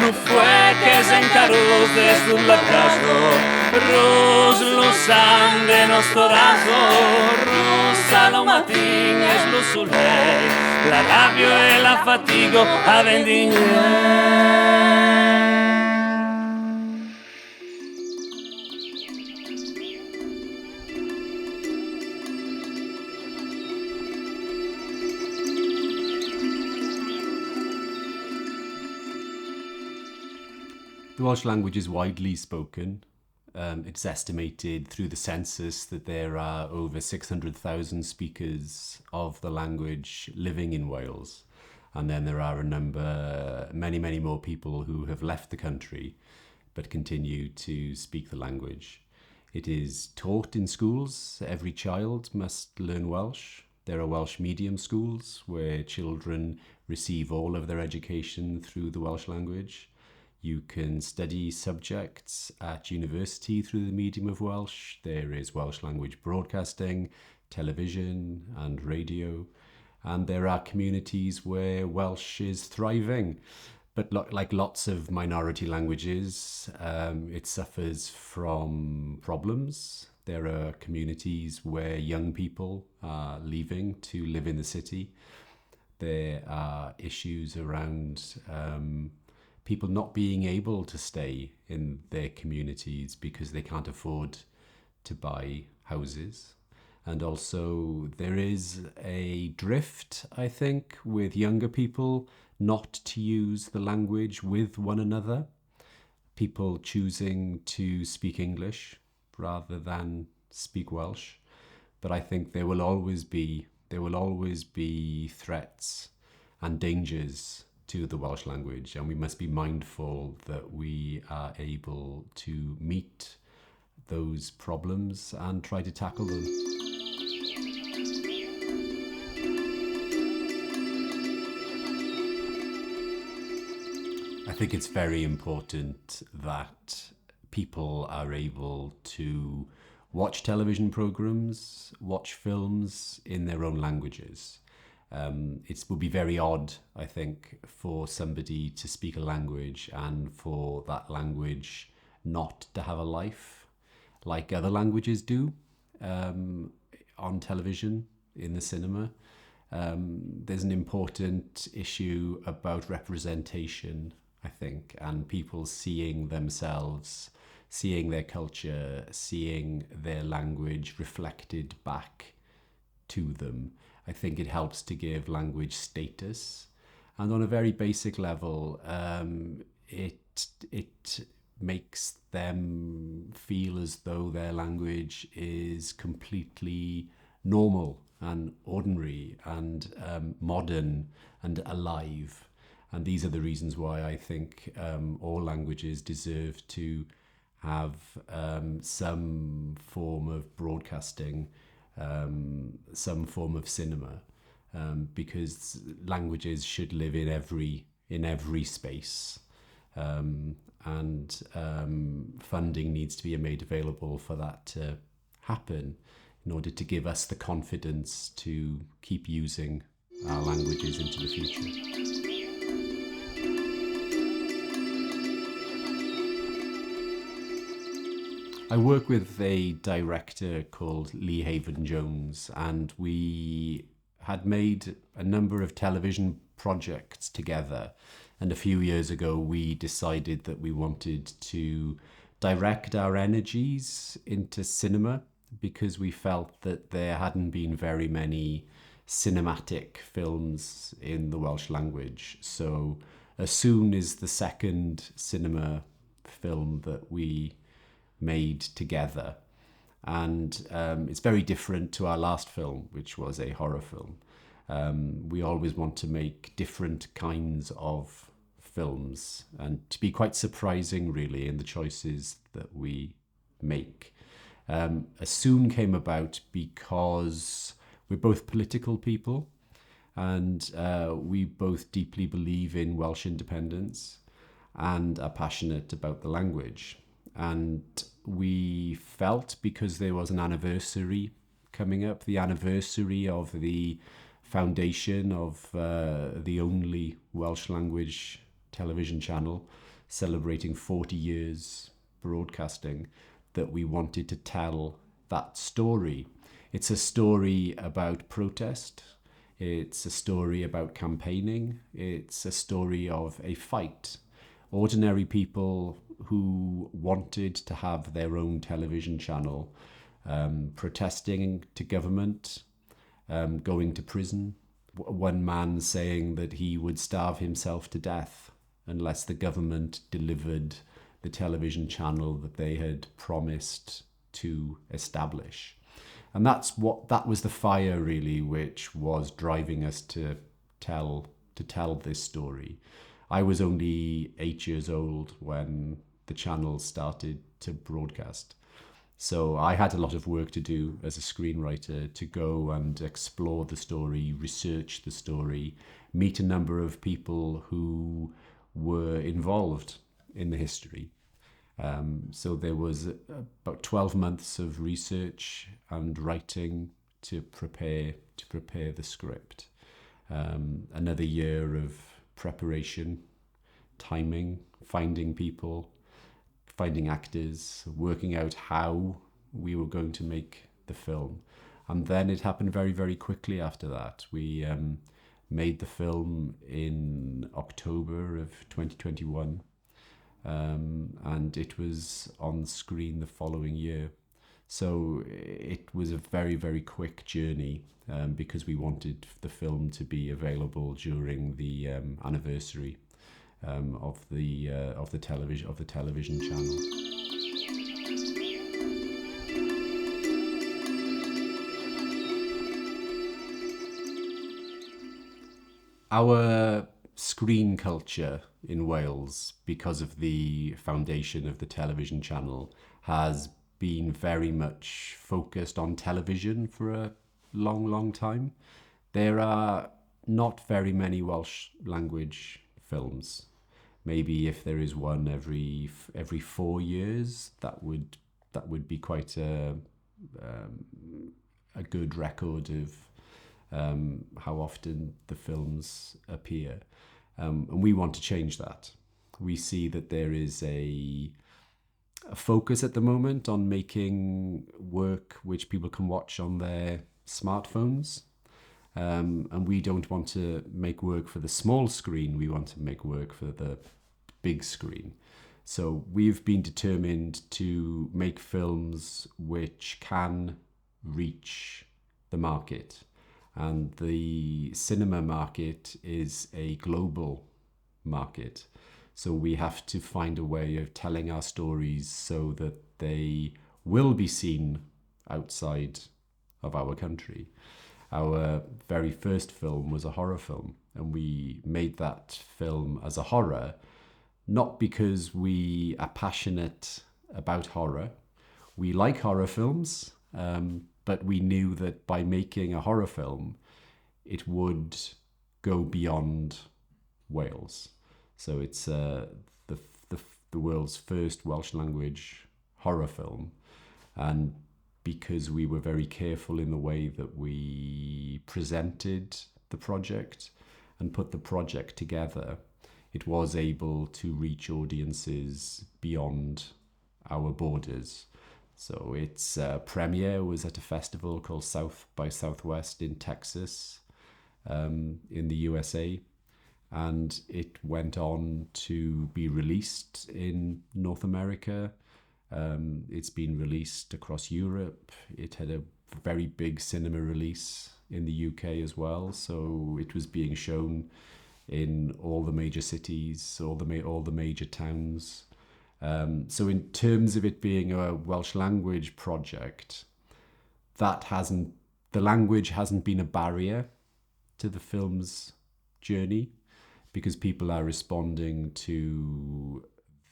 nu fue que se encaró desde un labrazo, ros lo sande nostro raso, rosa lo matin es lo soleil, la rabio e la fatigo a vendigner. The Welsh language is widely spoken. It's estimated through the census that there are over 600,000 speakers of the language living in Wales. And then there are many more people who have left the country but continue to speak the language. It is taught in schools. Every child must learn Welsh. There are Welsh medium schools where children receive all of their education through the Welsh language. You can study subjects at university through the medium of Welsh. There is Welsh language broadcasting, television and radio. And there are communities where Welsh is thriving. But like lots of minority languages, it suffers from problems. There are communities where young people are leaving to live in the city. There are issues around people not being able to stay in their communities because they can't afford to buy houses. And also there is a drift, I think, with younger people not to use the language with one another. People choosing to speak English rather than speak Welsh. But I think there will always be threats and dangers to the Welsh language, and we must be mindful that we are able to meet those problems and try to tackle them. I think it's very important that people are able to watch television programs, watch films in their own languages. It would be very odd, I think, for somebody to speak a language and for that language not to have a life like other languages do on television, in the cinema. There's an important issue about representation, I think, and people seeing themselves, seeing their culture, seeing their language reflected back to them. I think it helps to give language status. And on a very basic level, it makes them feel as though their language is completely normal and ordinary and modern and alive. And these are the reasons why I think all languages deserve to have some form of broadcasting, some form of cinema, because languages should live in every space, and funding needs to be made available for that to happen in order to give us the confidence to keep using our languages into the future. I work with a director called Lee Haven-Jones, and we had made a number of television projects together. And a few years ago, we decided that we wanted to direct our energies into cinema because we felt that there hadn't been very many cinematic films in the Welsh language. So as soon as the second cinema film that we made together, and it's very different to our last film, which was a horror film. We always want to make different kinds of films and to be quite surprising really in the choices that we make. Assume came about because we're both political people, and we both deeply believe in Welsh independence and are passionate about the language. And we felt, because there was an anniversary coming up, the anniversary of the foundation of the only Welsh language television channel celebrating 40 years broadcasting, that we wanted to tell that story. It's a story about protest. It's a story about campaigning. It's a story of a fight. Ordinary people who wanted to have their own television channel, protesting to government, going to prison. One man saying that he would starve himself to death unless the government delivered the television channel that they had promised to establish. And that was the fire really, which was driving us to tell this story. I was only 8 years old when the channel started to broadcast. So I had a lot of work to do as a screenwriter to go and explore the story, research the story, meet a number of people who were involved in the history. So there was about 12 months of research and writing to prepare the script. Another year of preparation, timing, finding people, finding actors, working out how we were going to make the film. And then it happened very, very quickly after that. We made the film in October of 2021. And it was on screen the following year. So it was a very, very quick journey because we wanted the film to be available during the anniversary of the television channel. Our screen culture in Wales, because of the foundation of the television channel, has been very much focused on television for a long, long time. There are not very many Welsh language films. Maybe if there is one every 4 years, that would be quite a good record of how often the films appear. And we want to change that. We see that there is a focus at the moment on making work which people can watch on their smartphones. And we don't want to make work for the small screen. We want to make work for the big screen. So we've been determined to make films which can reach the market. And the cinema market is a global market. So we have to find a way of telling our stories so that they will be seen outside of our country. Our very first film was a horror film, and we made that film as a horror, not because we are passionate about horror. We like horror films, but we knew that by making a horror film, it would go beyond Wales. So it's the world's first Welsh language horror film. And because we were very careful in the way that we presented the project and put the project together, it was able to reach audiences beyond our borders. So its premiere was at a festival called South by Southwest in Texas, in the USA. And it went on to be released in North America. It's been released across Europe. It had a very big cinema release in the UK as well. So it was being shown in all the major cities, all the major towns. So in terms of it being a Welsh language project, the language hasn't been a barrier to the film's journey, because people are responding to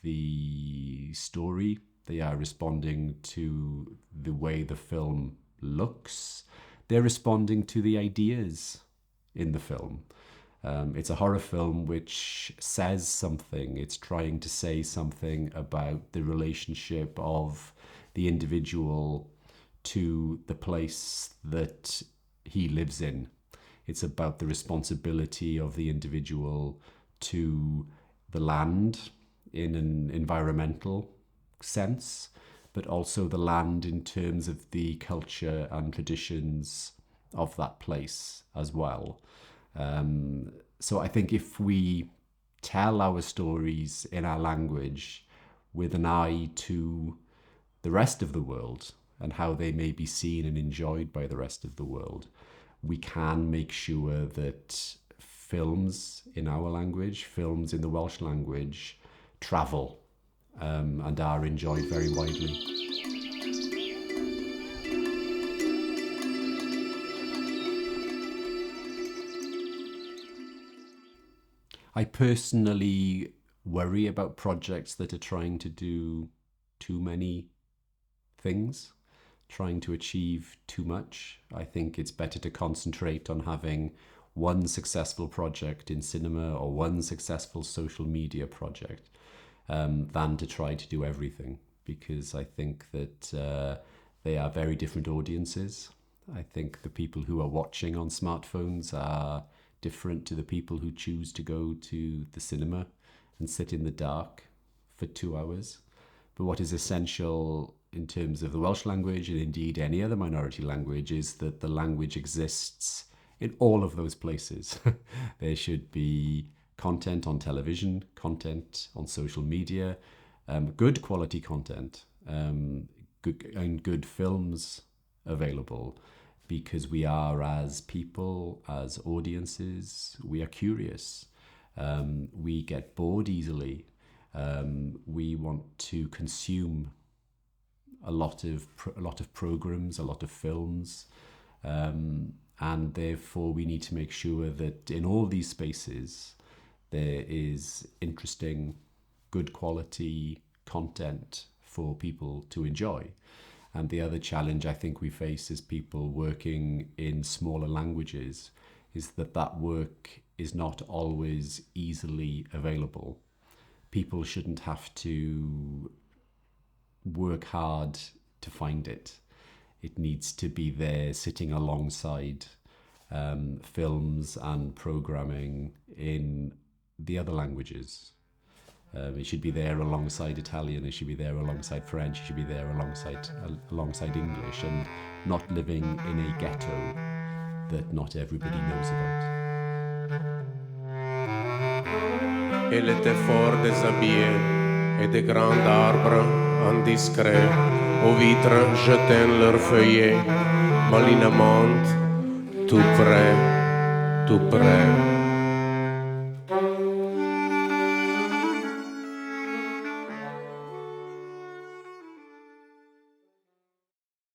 the story. They are responding to the way the film looks. They're responding to the ideas in the film. It's a horror film which says something. It's trying to say something about the relationship of the individual to the place that he lives in. It's about the responsibility of the individual to the land in an environmental sense, but also the land in terms of the culture and traditions of that place as well. So I think if we tell our stories in our language with an eye to the rest of the world and how they may be seen and enjoyed by the rest of the world, we can make sure that films in our language, films in the Welsh language, travel and are enjoyed very widely. I personally worry about projects that are trying to do too many things, trying to achieve too much. I think it's better to concentrate on having one successful project in cinema or one successful social media project than to try to do everything, because I think that they are very different audiences. I think the people who are watching on smartphones are different to the people who choose to go to the cinema and sit in the dark for 2 hours. But what is essential in terms of the Welsh language, and indeed any other minority language, is that the language exists in all of those places. There should be content on television, content on social media, good quality content, good films available, because we are, as people, as audiences, we are curious. We get bored easily. We want to consume a lot of programs, a lot of films, and therefore we need to make sure that in all these spaces there is interesting, good quality content for people to enjoy. And the other challenge I think we face as people working in smaller languages is that work is not always easily available. People shouldn't have to work hard to find it. It needs to be there sitting alongside films and programming in the other languages. It should be there alongside Italian, it should be there alongside French, it should be there alongside English, and not living in a ghetto that not everybody knows about. Elle était fort déshabillée et des grands arbres indiscrets aux vitres jetaient leurs feuillets malignament tout près, tout près.